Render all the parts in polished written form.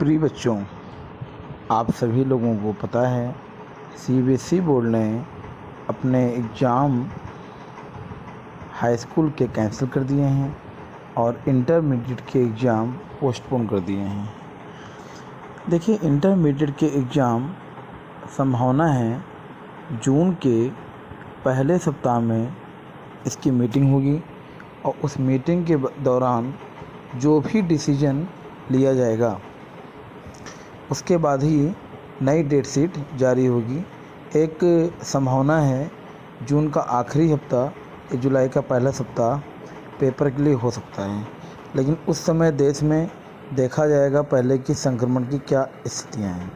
प्रिय बच्चों, आप सभी लोगों को पता है सीबीएसई बोर्ड ने अपने एग्ज़ाम हाई स्कूल के कैंसिल कर दिए हैं और इंटरमीडिएट के एग्ज़ाम पोस्टपोन कर दिए हैं। देखिए, इंटरमीडिएट के एग्ज़ाम संभावना है जून के पहले सप्ताह में इसकी मीटिंग होगी और उस मीटिंग के दौरान जो भी डिसीजन लिया जाएगा उसके बाद ही नई डेट शीट जारी होगी। एक संभावना है जून का आखिरी हफ्ता या जुलाई का पहला सप्ताह पेपर के लिए हो सकता है, लेकिन उस समय देश में देखा जाएगा पहले कि संक्रमण की क्या स्थितियाँ हैं।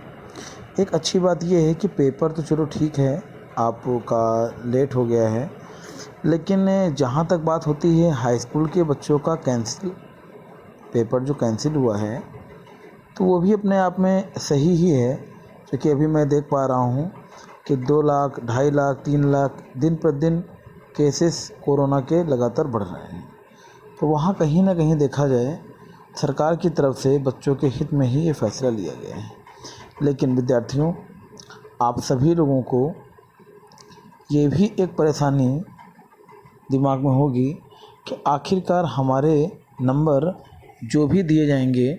एक अच्छी बात यह है कि पेपर तो चलो ठीक है, आपका लेट हो गया है, लेकिन जहाँ तक बात होती है हाई स्कूल के बच्चों का पेपर जो कैंसिल हुआ है तो वो भी अपने आप में सही ही है, क्योंकि अभी मैं देख पा रहा हूँ कि 2 लाख, 2.5 लाख, 3 लाख दिन प्रतिदिन केसेस कोरोना के लगातार बढ़ रहे हैं। तो वहाँ कहीं ना कहीं देखा जाए सरकार की तरफ से बच्चों के हित में ही ये फैसला लिया गया है। लेकिन विद्यार्थियों, आप सभी लोगों को ये भी एक परेशानी दिमाग में होगी कि आखिरकार हमारे नंबर जो भी दिए जाएंगे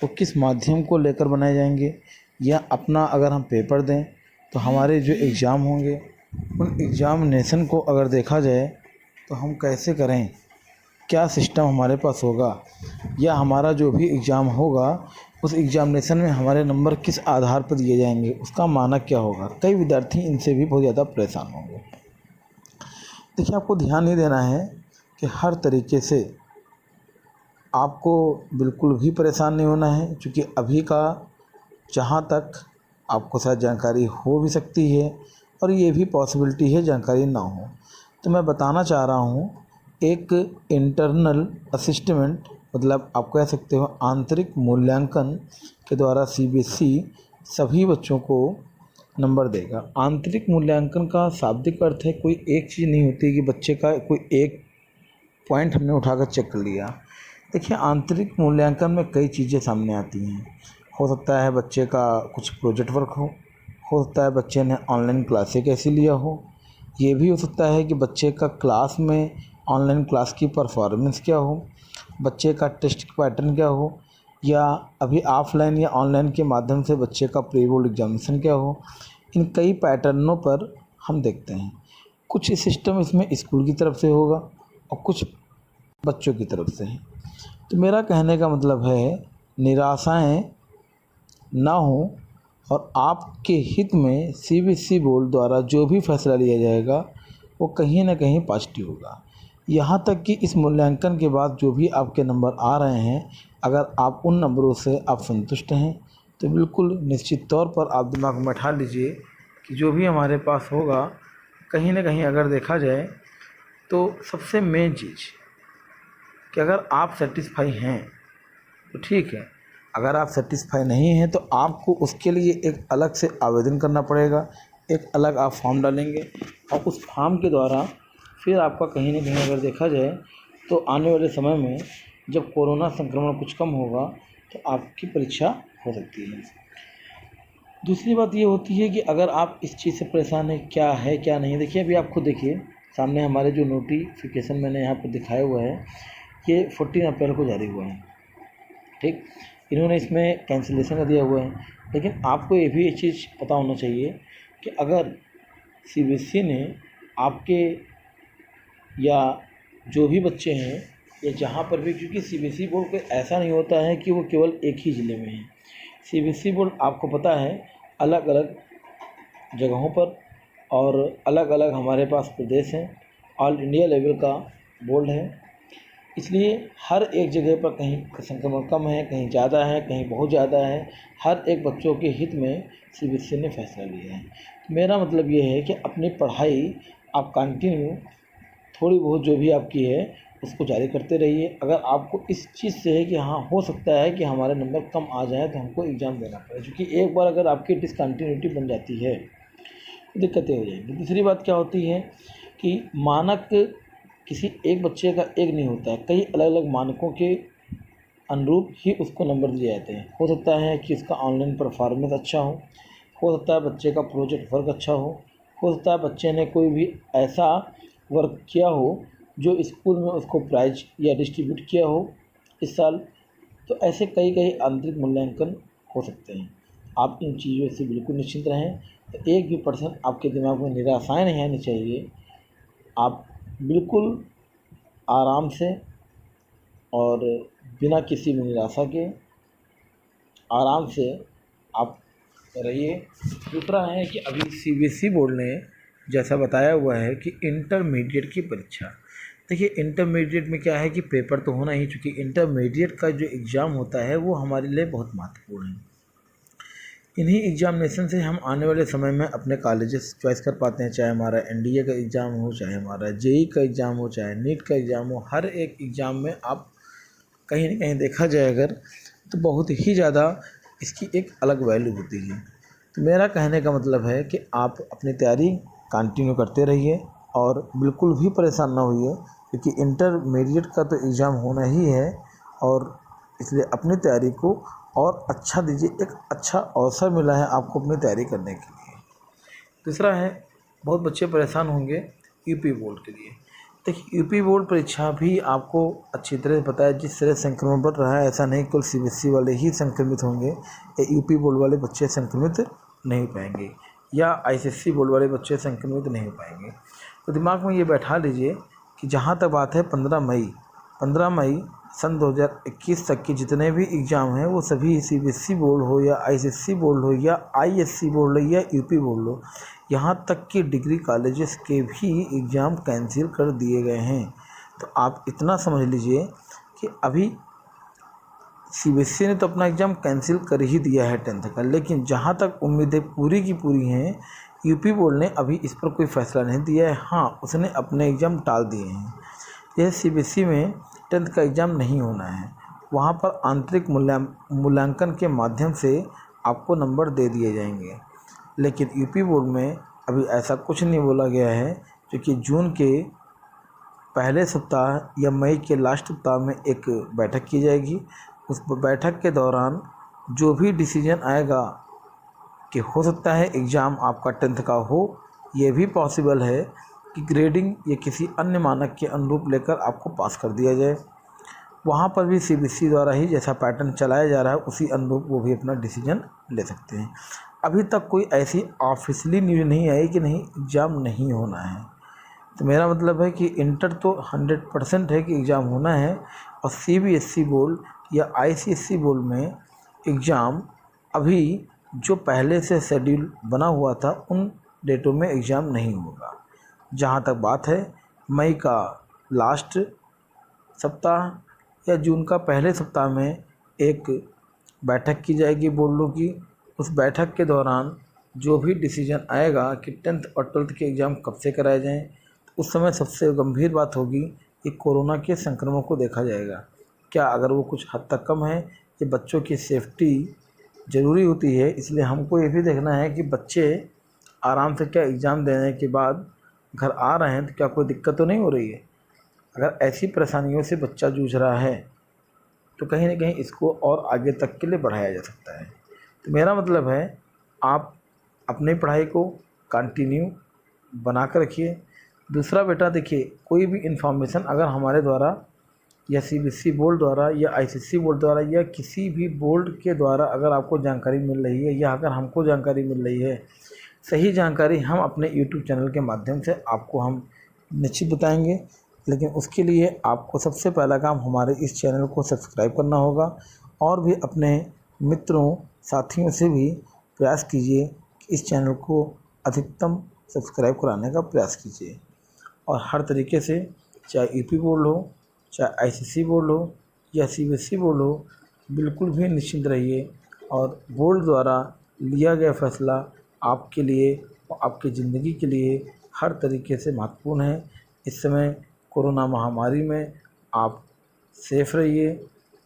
वो किस माध्यम को लेकर बनाए जाएंगे, या अपना अगर हम पेपर दें तो हमारे जो एग्ज़ाम होंगे उन एग्ज़ामिनेशन को अगर देखा जाए तो हम कैसे करें, क्या सिस्टम हमारे पास होगा, या हमारा जो भी एग्ज़ाम होगा उस एग्ज़ामिनेशन में हमारे नंबर किस आधार पर दिए जाएंगे, उसका मानक क्या होगा। कई विद्यार्थी इनसे भी बहुत ज़्यादा परेशान होंगे। देखिए, आपको ध्यान नहीं देना है कि हर तरीके से आपको बिल्कुल भी परेशान नहीं होना है, क्योंकि अभी का जहाँ तक आपको शायद जानकारी हो भी सकती है और ये भी पॉसिबिलिटी है जानकारी ना हो। तो मैं बताना चाह रहा हूँ, एक इंटरनल असिस्टमेंट, मतलब आप कह सकते हो आंतरिक मूल्यांकन के द्वारा सीबीएसई सभी बच्चों को नंबर देगा। आंतरिक मूल्यांकन का शाब्दिक अर्थ है कोई एक चीज़ नहीं होती कि बच्चे का कोई एक पॉइंट हमने उठाकर चेक कर लिया। देखिए, आंतरिक मूल्यांकन में कई चीज़ें सामने आती हैं। हो सकता है बच्चे का कुछ प्रोजेक्ट वर्क हो सकता है बच्चे ने ऑनलाइन क्लासें कैसे लिया हो, ये भी हो सकता है कि बच्चे का क्लास में ऑनलाइन क्लास की परफॉर्मेंस क्या हो, बच्चे का टेस्ट पैटर्न क्या हो, या अभी ऑफलाइन या ऑनलाइन के माध्यम से बच्चे का प्री बोर्ड एग्जामिनेशन क्या हो। इन कई पैटर्नों पर हम देखते हैं। कुछ सिस्टम इसमें स्कूल की तरफ से होगा और कुछ बच्चों की तरफ से है। तो मेरा कहने का मतलब है, निराशाएं ना हो और आपके हित में सीबीएसई बोर्ड द्वारा जो भी फैसला लिया जाएगा वो कहीं ना कहीं पॉजिटिव होगा। यहाँ तक कि इस मूल्यांकन के बाद जो भी आपके नंबर आ रहे हैं, अगर आप उन नंबरों से आप संतुष्ट हैं तो बिल्कुल निश्चित तौर पर आप दिमाग में बैठा लीजिए कि जो भी हमारे पास होगा, कहीं ना कहीं अगर देखा जाए तो सबसे मेन चीज़ कि अगर आप सेटिस्फाई हैं तो ठीक है, अगर आप सेटिस्फाई नहीं हैं तो आपको उसके लिए एक अलग से आवेदन करना पड़ेगा, एक अलग आप फॉर्म डालेंगे और उस फॉर्म के द्वारा फिर आपका कहीं ना कहीं अगर देखा जाए तो आने वाले समय में जब कोरोना संक्रमण कुछ कम होगा तो आपकी परीक्षा हो सकती है। दूसरी बात ये होती है कि अगर आप इस चीज़ से परेशान हैं क्या है क्या नहीं। देखिए, अभी आप खुद देखिए, सामने हमारे जो नोटिफिकेशन मैंने यहाँ पर दिखाया हुआ है ये 14 अप्रैल को जारी हुआ है। ठीक, इन्होंने इसमें कैंसिलेशन का दिया हुआ है, लेकिन आपको ये भी एक चीज़ पता होना चाहिए कि अगर सीबीएसई ने आपके या जो भी बच्चे हैं या जहाँ पर भी, क्योंकि सीबीएसई बोर्ड को ऐसा नहीं होता है कि वो केवल एक ही ज़िले में है। सीबीएसई बोर्ड आपको पता है अलग अलग जगहों पर और अलग अलग हमारे पास प्रदेश हैं, ऑल इंडिया लेवल का बोर्ड है, इसलिए हर एक जगह पर कहीं संक्रमण कम है, कहीं ज़्यादा है, कहीं बहुत ज़्यादा है। हर एक बच्चों के हित में सीबीएसई ने फैसला लिया है। मेरा मतलब ये है कि अपनी पढ़ाई आप कंटिन्यू थोड़ी बहुत जो भी आपकी है उसको जारी करते रहिए। अगर आपको इस चीज़ से है कि हाँ हो सकता है कि हमारे नंबर कम आ जाए तो हमको एग्ज़ाम देना पड़े, क्योंकि एक बार अगर आपकी डिसकंटिन्यूटी बन जाती है तो दिक्कतें हो जाएंगी। दूसरी बात क्या होती है कि मानक किसी एक बच्चे का एक नहीं होता है, कई अलग अलग मानकों के अनुरूप ही उसको नंबर दिए जाते हैं। हो सकता है कि उसका ऑनलाइन परफॉर्मेंस अच्छा हो सकता है बच्चे का प्रोजेक्ट वर्क अच्छा हो सकता है बच्चे ने कोई भी ऐसा वर्क किया हो जो स्कूल में उसको प्राइज या डिस्ट्रीब्यूट किया हो इस साल। तो ऐसे कई कई आंतरिक मूल्यांकन हो सकते हैं। आप इन चीज़ों से बिल्कुल निश्चिंत रहें। तो एक भी परसेंट आपके दिमाग में निराशाएँ नहीं आनी चाहिए। आप बिल्कुल आराम से और बिना किसी भी निराशा के आराम से आप रहिए। दूसरा है कि अभी सीबीएसई बोर्ड ने जैसा बताया हुआ है कि इंटरमीडिएट की परीक्षा, देखिए इंटरमीडिएट में क्या है कि पेपर तो होना ही, चूँकि इंटरमीडिएट का जो एग्ज़ाम होता है वो हमारे लिए बहुत महत्वपूर्ण है। इन्हीं एग्जामिनेशन से हम आने वाले समय में अपने कॉलेजेस चॉइस कर पाते हैं, चाहे हमारा एनडीए का एग्ज़ाम हो, चाहे हमारा जेई का एग्ज़ाम हो, चाहे नीट का एग्ज़ाम हो। हर एक एग्ज़ाम में आप कहीं ना कहीं देखा जाए अगर तो बहुत ही ज़्यादा इसकी एक अलग वैल्यू होती है। तो मेरा कहने का मतलब है कि आप अपनी तैयारी कंटिन्यू करते रहिए और बिल्कुल भी परेशान ना होइए, क्योंकि इंटरमीडिएट का तो एग्ज़ाम होना ही है और इसलिए अपनी तैयारी को और अच्छा दीजिए। एक अच्छा अवसर मिला है आपको अपनी तैयारी करने के लिए। दूसरा है, बहुत बच्चे परेशान होंगे यूपी बोर्ड के लिए। देखिए यूपी बोर्ड परीक्षा भी आपको अच्छी तरह से पता है जिस तरह संक्रमण बढ़ रहा है, ऐसा नहीं केवल सीबीएसई वाले ही संक्रमित होंगे, यूपी बोर्ड वाले बच्चे संक्रमित नहीं पाएंगे या आईसीएसई बोर्ड वाले बच्चे संक्रमित नहीं पाएंगे। तो दिमाग में ये बैठा लीजिए कि जहाँ तक बात है 15 मई सन 2021 तक के जितने भी एग्ज़ाम हैं वो सभी सीबीएसई बोर्ड हो या आईसीएसई बोर्ड हो या आईएससी बोर्ड हो या यूपी बोर्ड हो, यहाँ तक कि डिग्री कॉलेजेस के भी एग्ज़ाम कैंसिल कर दिए गए हैं। तो आप इतना समझ लीजिए कि अभी सीबीएसई ने तो अपना एग्ज़ाम कैंसिल कर ही दिया है 10th का, लेकिन जहाँ तक उम्मीदें पूरी की पूरी हैं यूपी बोर्ड ने अभी इस पर कोई फ़ैसला नहीं दिया है। हाँ, उसने अपने एग्ज़ाम टाल दिए हैं। यह सीबीएसई में 10th का एग्ज़ाम नहीं होना है, वहाँ पर आंतरिक मूल्यांकन के माध्यम से आपको नंबर दे दिए जाएंगे। लेकिन यूपी बोर्ड में अभी ऐसा कुछ नहीं बोला गया है, क्योंकि जून के पहले सप्ताह या मई के लास्ट सप्ताह में एक बैठक की जाएगी। उस बैठक के दौरान जो भी डिसीजन आएगा कि हो सकता है एग्ज़ाम आपका 10th का हो, ये भी पॉसिबल है कि ग्रेडिंग या किसी अन्य मानक के अनुरूप लेकर आपको पास कर दिया जाए। वहाँ पर भी सीबीएसई द्वारा ही जैसा पैटर्न चलाया जा रहा है उसी अनुरूप वो भी अपना डिसीजन ले सकते हैं। अभी तक कोई ऐसी ऑफिशियली न्यूज़ नहीं आई कि नहीं एग्ज़ाम नहीं होना है। तो मेरा मतलब है कि इंटर तो 100% है कि एग्ज़ाम होना है, और सीबीएसई बोर्ड या आईसीएसई बोर्ड में एग्ज़ाम अभी जो पहले से शेड्यूल बना हुआ था उन डेटों में एग्ज़ाम नहीं होगा। जहाँ तक बात है मई का लास्ट सप्ताह या जून का पहले सप्ताह में एक बैठक की जाएगी बोर्डों की। उस बैठक के दौरान जो भी डिसीजन आएगा कि 10th और 12th के एग्ज़ाम कब से कराए जाएं, तो उस समय सबसे गंभीर बात होगी कि कोरोना के संक्रमण को देखा जाएगा। क्या अगर वो कुछ हद तक कम है, ये बच्चों की सेफ्टी ज़रूरी होती है, इसलिए हमको ये भी देखना है कि बच्चे आराम से क्या एग्ज़ाम देने के बाद घर आ रहे हैं तो क्या कोई दिक्कत तो नहीं हो रही है। अगर ऐसी परेशानियों से बच्चा जूझ रहा है तो कहीं ना कहीं इसको और आगे तक के लिए बढ़ाया जा सकता है। तो मेरा मतलब है आप अपनी पढ़ाई को कंटिन्यू बना कर रखिए। दूसरा बेटा देखिए, कोई भी इन्फॉर्मेशन अगर हमारे द्वारा या सीबीएसई बोर्ड द्वारा या आईसीएसई बोर्ड द्वारा या किसी भी बोर्ड के द्वारा अगर आपको जानकारी मिल रही है या अगर हमको जानकारी मिल रही है, सही जानकारी हम अपने यूट्यूब चैनल के माध्यम से आपको हम निश्चित बताएंगे। लेकिन उसके लिए आपको सबसे पहला काम हमारे इस चैनल को सब्सक्राइब करना होगा और भी अपने मित्रों साथियों से भी प्रयास कीजिए कि इस चैनल को अधिकतम सब्सक्राइब कराने का प्रयास कीजिए। और हर तरीके से चाहे यूपी बोर्ड हो, चाहे आईसीएसई बोर्ड हो या सीबीएसई बोर्ड हो, बिल्कुल भी निश्चिंत रहिए। और बोर्ड द्वारा लिया गया फैसला आपके लिए और आपकी ज़िंदगी के लिए हर तरीके से महत्वपूर्ण है। इस समय कोरोना महामारी में आप सेफ रहिए,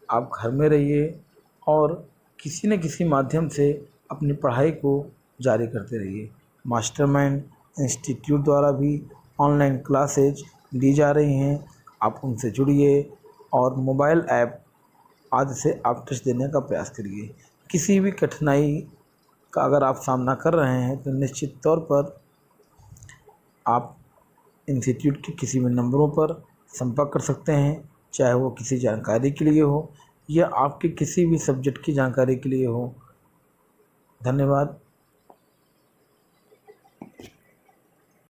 आप घर में रहिए और किसी न किसी माध्यम से अपनी पढ़ाई को जारी करते रहिए। मास्टरमाइंड इंस्टीट्यूट द्वारा भी ऑनलाइन क्लासेज ली जा रही हैं, आप उनसे जुड़िए और मोबाइल ऐप आदि से आप टेस्ट देने का प्रयास करिए। किसी भी कठिनाई का अगर आप सामना कर रहे हैं तो निश्चित तौर पर आप इंस्टीट्यूट के किसी भी नंबरों पर संपर्क कर सकते हैं, चाहे वो किसी जानकारी के लिए हो या आपके किसी भी सब्जेक्ट की जानकारी के लिए हो। धन्यवाद।